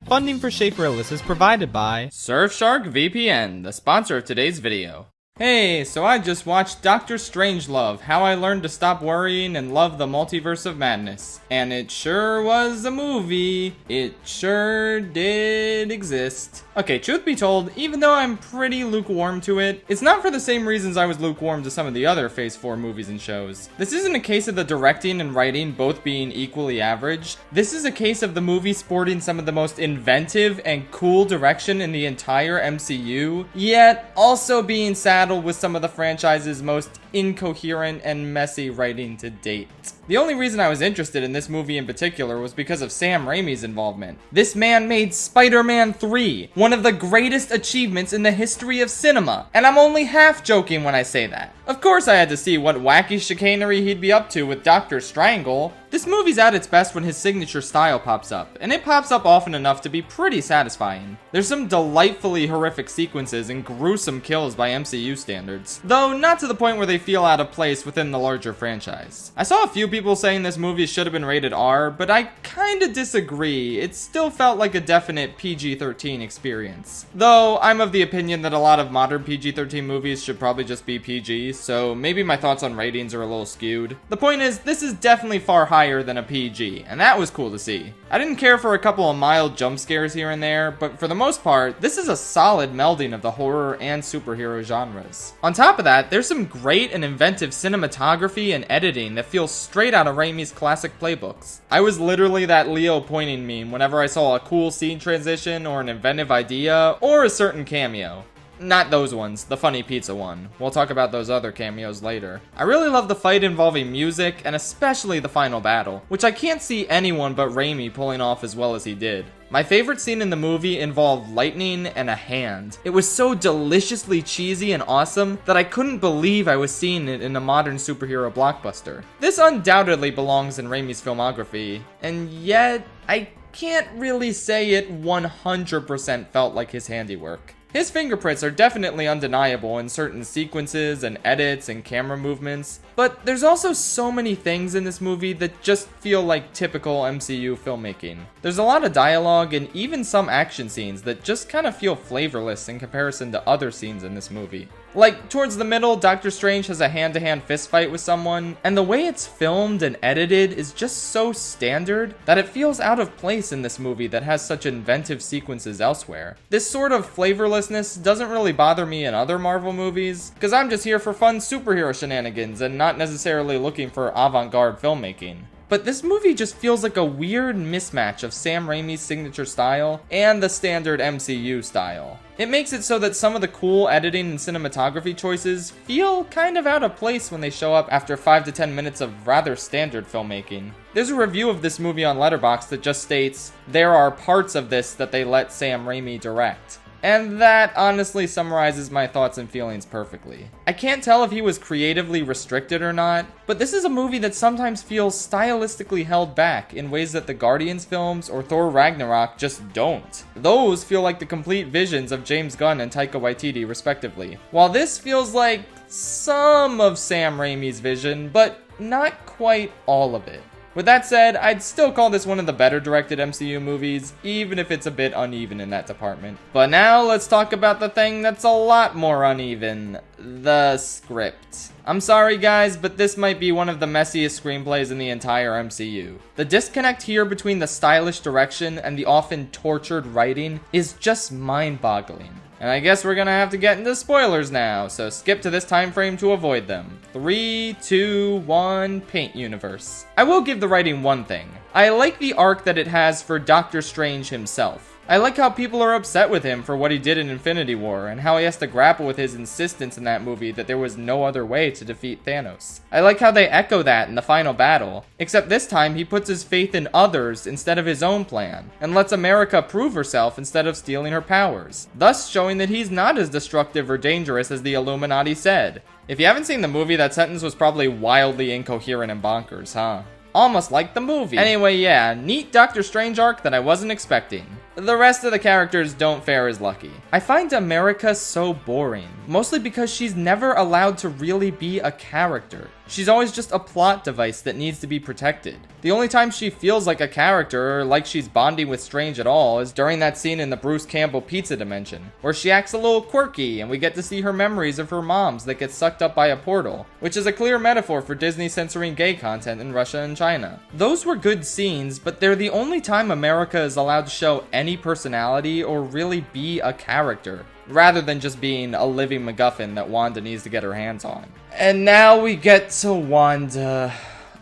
Funding for Shaperless is provided by Surfshark VPN, the sponsor of today's video. Hey, so I just watched Doctor Strangelove, How I Learned to Stop Worrying and Love the Multiverse of Madness. And it sure was a movie. It sure did exist. Okay, truth be told, even though I'm pretty lukewarm to it, it's not for the same reasons I was lukewarm to some of the other Phase 4 movies and shows. This isn't a case of the directing and writing both being equally average. This is a case of the movie sporting some of the most inventive and cool direction in the entire MCU, yet also being saddled with some of the franchise's most incoherent and messy writing to date. The only reason I was interested in this movie in particular was because of Sam Raimi's involvement. This man made Spider-Man 3, one of the greatest achievements in the history of cinema, and I'm only half joking when I say that. Of course I had to see what wacky chicanery he'd be up to with Dr. Strangle. This movie's at its best when his signature style pops up, and it pops up often enough to be pretty satisfying. There's some delightfully horrific sequences and gruesome kills by MCU standards, though not to the point where they feel out of place within the larger franchise. I saw a few people saying this movie should have been rated R, but I kinda disagree. It still felt like a definite PG-13 experience. Though I'm of the opinion that a lot of modern PG-13 movies should probably just be PG, so maybe my thoughts on ratings are a little skewed. The point is, this is definitely far higher than a PG, and that was cool to see. I didn't care for a couple of mild jump scares here and there, but for the most part, this is a solid melding of the horror and superhero genres. On top of that, there's some great and inventive cinematography and editing that feels straight out of Raimi's classic playbooks. I was literally that Leo pointing meme whenever I saw a cool scene transition or an inventive idea or a certain cameo. Not those ones, the funny pizza one. We'll talk about those other cameos later. I really love the fight involving music, and especially the final battle, which I can't see anyone but Raimi pulling off as well as he did. My favorite scene in the movie involved lightning and a hand. It was so deliciously cheesy and awesome that I couldn't believe I was seeing it in a modern superhero blockbuster. This undoubtedly belongs in Raimi's filmography, and yet I can't really say it 100% felt like his handiwork. His fingerprints are definitely undeniable in certain sequences and edits and camera movements, but there's also so many things in this movie that just feel like typical MCU filmmaking. There's a lot of dialogue and even some action scenes that just kind of feel flavorless in comparison to other scenes in this movie. Like, towards the middle, Doctor Strange has a hand-to-hand fist fight with someone, and the way it's filmed and edited is just so standard that it feels out of place in this movie that has such inventive sequences elsewhere. This sort of flavorlessness doesn't really bother me in other Marvel movies, because I'm just here for fun superhero shenanigans and not necessarily looking for avant-garde filmmaking. But this movie just feels like a weird mismatch of Sam Raimi's signature style and the standard MCU style. It makes it so that some of the cool editing and cinematography choices feel kind of out of place when they show up after 5 to 10 minutes of rather standard filmmaking. There's a review of this movie on Letterboxd that just states, "There are parts of this that they let Sam Raimi direct." And that honestly summarizes my thoughts and feelings perfectly. I can't tell if he was creatively restricted or not, but this is a movie that sometimes feels stylistically held back in ways that the Guardians films or Thor Ragnarok just don't. Those feel like the complete visions of James Gunn and Taika Waititi respectively, while this feels like some of Sam Raimi's vision, but not quite all of it. With that said, I'd still call this one of the better directed MCU movies, even if it's a bit uneven in that department. But now let's talk about the thing that's a lot more uneven, the script. I'm sorry guys, but this might be one of the messiest screenplays in the entire MCU. The disconnect here between the stylish direction and the often tortured writing is just mind-boggling. And I guess we're gonna have to get into spoilers now, so skip to this time frame to avoid them. 3, 2, 1, paint universe. I will give the writing one thing. I like the arc that it has for Doctor Strange himself. I like how people are upset with him for what he did in Infinity War, and how he has to grapple with his insistence in that movie that there was no other way to defeat Thanos. I like how they echo that in the final battle, except this time he puts his faith in others instead of his own plan, and lets America prove herself instead of stealing her powers, thus showing that he's not as destructive or dangerous as the Illuminati said. If you haven't seen the movie, that sentence was probably wildly incoherent and bonkers, huh? Almost like the movie. Anyway, yeah, neat Doctor Strange arc that I wasn't expecting. The rest of the characters don't fare as lucky. I find America so boring, mostly because she's never allowed to really be a character. She's always just a plot device that needs to be protected. The only time she feels like a character, or like she's bonding with Strange at all, is during that scene in the Bruce Campbell pizza dimension, where she acts a little quirky and we get to see her memories of her moms that get sucked up by a portal, which is a clear metaphor for Disney censoring gay content in Russia and China. Those were good scenes, but they're the only time America is allowed to show any personality or really be a character, rather than just being a living MacGuffin that Wanda needs to get her hands on. And now we get to Wanda.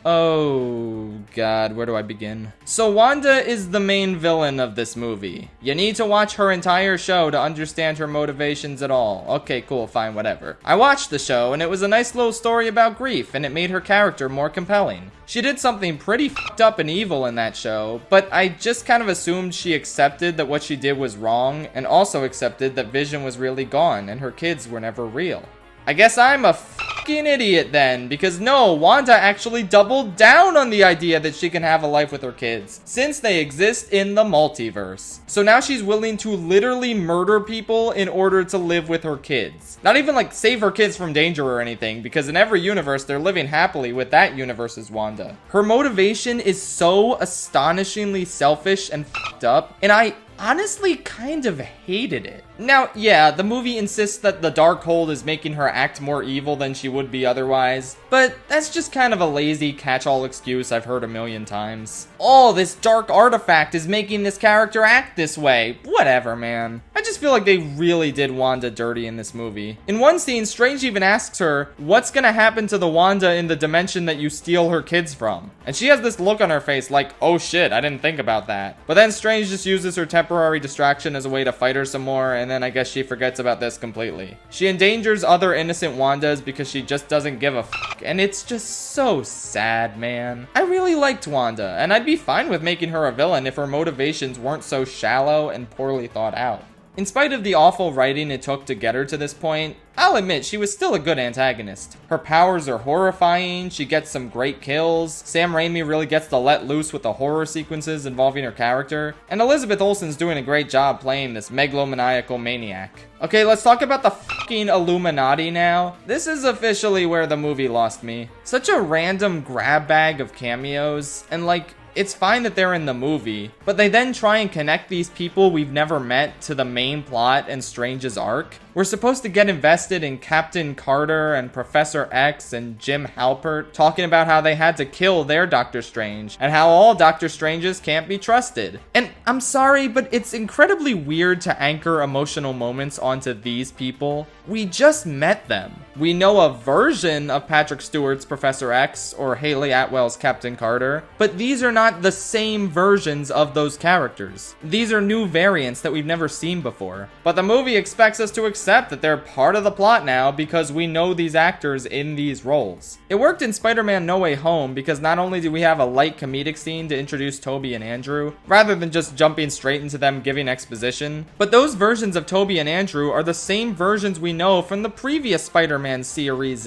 Oh god, where do I begin? So Wanda is the main villain of this movie. You need to watch her entire show to understand her motivations at all. Okay, cool, fine, whatever. I watched the show and it was a nice little story about grief and it made her character more compelling. She did something pretty fucked up and evil in that show, but I just kind of assumed she accepted that what she did was wrong and also accepted that Vision was really gone and her kids were never real. I guess I'm a fucking idiot then, because no, Wanda actually doubled down on the idea that she can have a life with her kids, since they exist in the multiverse. So now she's willing to literally murder people in order to live with her kids. Not even like save her kids from danger or anything, because in every universe they're living happily with that universe's Wanda. Her motivation is so astonishingly selfish and fucked up, and I honestly kind of hated it. Now, yeah, the movie insists that the Darkhold is making her act more evil than she would be otherwise, but that's just kind of a lazy catch-all excuse I've heard a million times. Oh, this dark artifact is making this character act this way. Whatever, man. I just feel like they really did Wanda dirty in this movie. In one scene, Strange even asks her, what's gonna happen to the Wanda in the dimension that you steal her kids from? And she has this look on her face like, oh shit, I didn't think about that. But then Strange just uses her temporary distraction as a way to fight her some more, and then I guess she forgets about this completely. She endangers other innocent Wandas because she just doesn't give a fuck, and it's just so sad, man. I really liked Wanda, and I'd be fine with making her a villain if her motivations weren't so shallow and poorly thought out. In spite of the awful writing it took to get her to this point, I'll admit she was still a good antagonist. Her powers are horrifying, she gets some great kills, Sam Raimi really gets to let loose with the horror sequences involving her character, and Elizabeth Olsen's doing a great job playing this megalomaniacal maniac. Okay, let's talk about the fucking Illuminati now. This is officially where the movie lost me. Such a random grab bag of cameos, and like, it's fine that they're in the movie, but they then try and connect these people we've never met to the main plot and Strange's arc. We're supposed to get invested in Captain Carter and Professor X and Jim Halpert talking about how they had to kill their Doctor Strange and how all Doctor Stranges can't be trusted. And I'm sorry, but it's incredibly weird to anchor emotional moments onto these people. We just met them. We know a version of Patrick Stewart's Professor X or Haley Atwell's Captain Carter, but these are not the same versions of those characters. These are new variants that we've never seen before. But the movie expects us to accept that they're part of the plot now because we know these actors in these roles. It worked in Spider-Man No Way Home because not only do we have a light comedic scene to introduce Tobey and Andrew, rather than just jumping straight into them giving exposition, but those versions of Tobey and Andrew are the same versions we know from the previous Spider-Man series.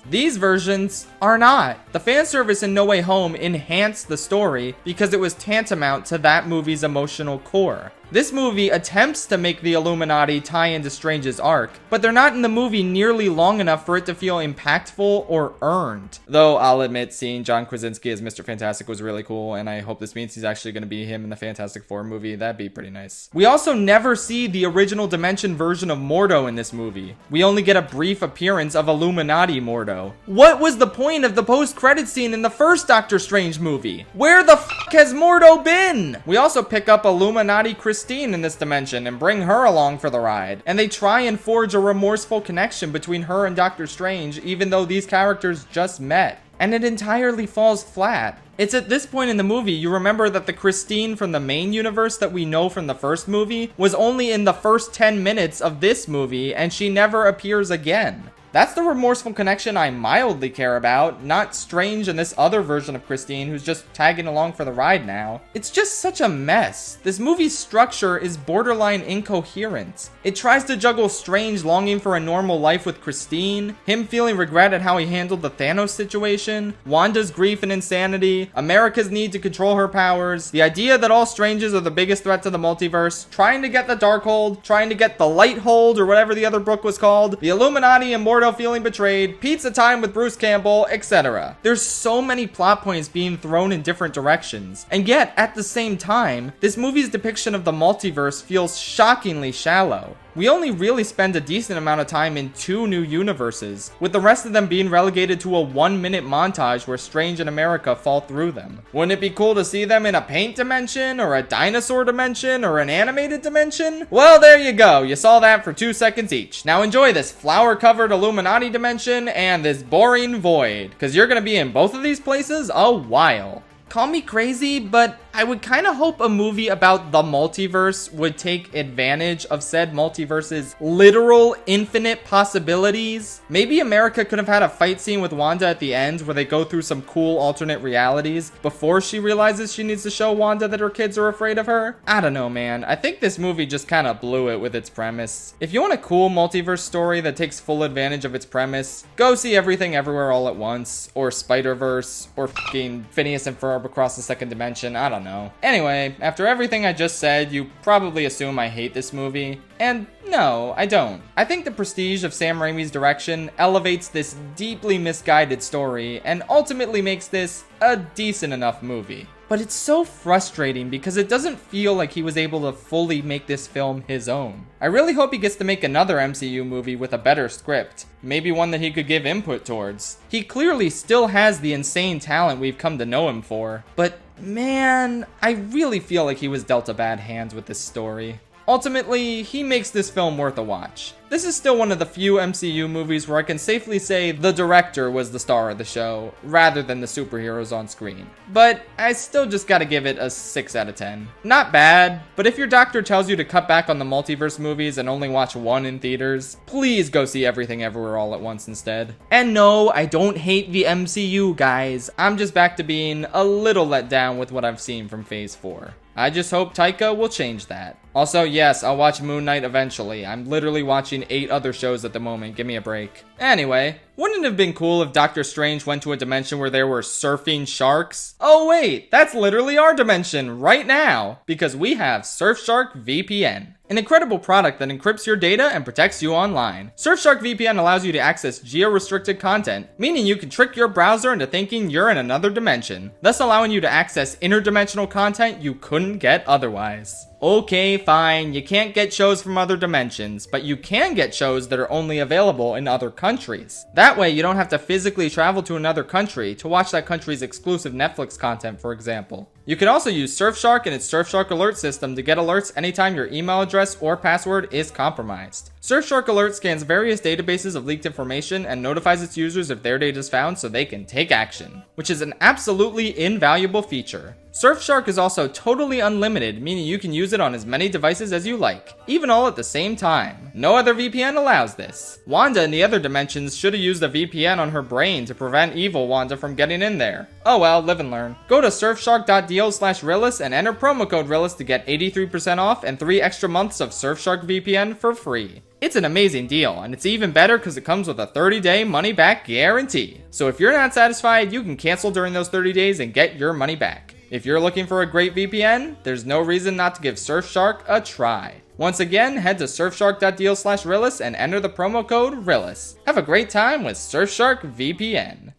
These versions are not. The fan service in No Way Home enhanced the story because it was tantamount to that movie's emotional core. This movie attempts to make the Illuminati tie into Strange's arc, but they're not in the movie nearly long enough for it to feel impactful or earned. Though I'll admit seeing John Krasinski as Mr. Fantastic was really cool, and I hope this means he's actually going to be him in the Fantastic Four movie. That'd be pretty nice. We also never see the original Dimension version of Mordo in this movie. We only get a brief appearance of Illuminati Mordo. What was the point of the post-credit scene in the first Doctor Strange movie? Where the fuck has Mordo been? We also pick up Illuminati Christine in this dimension and bring her along for the ride. And they try and forge a remorseful connection between her and Doctor Strange, even though these characters just met. And it entirely falls flat. It's at this point in the movie you remember that the Christine from the main universe that we know from the first movie was only in the first 10 minutes of this movie and she never appears again. That's the remorseful connection I mildly care about, not Strange and this other version of Christine who's just tagging along for the ride now. It's just such a mess. This movie's structure is borderline incoherent. It tries to juggle Strange longing for a normal life with Christine, him feeling regret at how he handled the Thanos situation, Wanda's grief and insanity, America's need to control her powers, the idea that all Stranges are the biggest threat to the multiverse, trying to get the Darkhold, trying to get the Lighthold or whatever the other book was called, the Illuminati and Mordo feeling betrayed, pizza time with Bruce Campbell, etc. There's so many plot points being thrown in different directions, and yet at the same time, this movie's depiction of the multiverse feels shockingly shallow. We only really spend a decent amount of time in 2 new universes, with the rest of them being relegated to a 1-minute montage where Strange and America fall through them. Wouldn't it be cool to see them in a paint dimension, or a dinosaur dimension, or an animated dimension? Well, there you go. You saw that for 2 seconds each. Now enjoy this flower-covered Illuminati dimension and this boring void, because you're gonna be in both of these places a while. Call me crazy, but I would kind of hope a movie about the multiverse would take advantage of said multiverse's literal infinite possibilities. Maybe America could have had a fight scene with Wanda at the end where they go through some cool alternate realities before she realizes she needs to show Wanda that her kids are afraid of her. I don't know, man. I think this movie just kind of blew it with its premise. If you want a cool multiverse story that takes full advantage of its premise, go see Everything Everywhere All at Once, or Spider-Verse, or fucking Phineas and Ferb Across the Second Dimension. I don't know. Anyway, after everything I just said, you probably assume I hate this movie. And no, I don't. I think the prestige of Sam Raimi's direction elevates this deeply misguided story and ultimately makes this a decent enough movie. But it's so frustrating because it doesn't feel like he was able to fully make this film his own. I really hope he gets to make another MCU movie with a better script, maybe one that he could give input towards. He clearly still has the insane talent we've come to know him for, but man, I really feel like he was dealt a bad hand with this story. Ultimately, he makes this film worth a watch. This is still one of the few MCU movies where I can safely say the director was the star of the show, rather than the superheroes on screen. But I still just gotta give it a 6 out of 10. Not bad, but if your doctor tells you to cut back on the multiverse movies and only watch 1 in theaters, please go see Everything Everywhere All at Once instead. And no, I don't hate the MCU, guys. I'm just back to being a little let down with what I've seen from Phase 4. I just hope Taika will change that. Also, yes, I'll watch Moon Knight eventually. I'm literally watching 8 other shows at the moment. Give me a break. Anyway, wouldn't it have been cool if Doctor Strange went to a dimension where there were surfing sharks? Oh wait, that's literally our dimension right now, because we have Surfshark VPN. An incredible product that encrypts your data and protects you online. Surfshark VPN allows you to access geo-restricted content, meaning you can trick your browser into thinking you're in another dimension, thus allowing you to access interdimensional content you couldn't get otherwise. Okay, fine, you can't get shows from other dimensions, but you can get shows that are only available in other countries. That way, you don't have to physically travel to another country to watch that country's exclusive Netflix content, for example. You can also use Surfshark and its Surfshark alert system to get alerts anytime your email address or password is compromised. Surfshark Alert scans various databases of leaked information and notifies its users if their data is found so they can take action, which is an absolutely invaluable feature. Surfshark is also totally unlimited, meaning you can use it on as many devices as you like, even all at the same time. No other VPN allows this. Wanda in the other dimensions should have used a VPN on her brain to prevent evil Wanda from getting in there. Oh well, live and learn. Go to surfshark.deal/Rillis and enter promo code Rillis to get 83% off and 3 extra months of Surfshark VPN for free. It's an amazing deal, and it's even better because it comes with a 30-day money-back guarantee. So if you're not satisfied, you can cancel during those 30 days and get your money back. If you're looking for a great VPN, there's no reason not to give Surfshark a try. Once again, head to surfshark.deal/Rillis and enter the promo code Rillis. Have a great time with Surfshark VPN.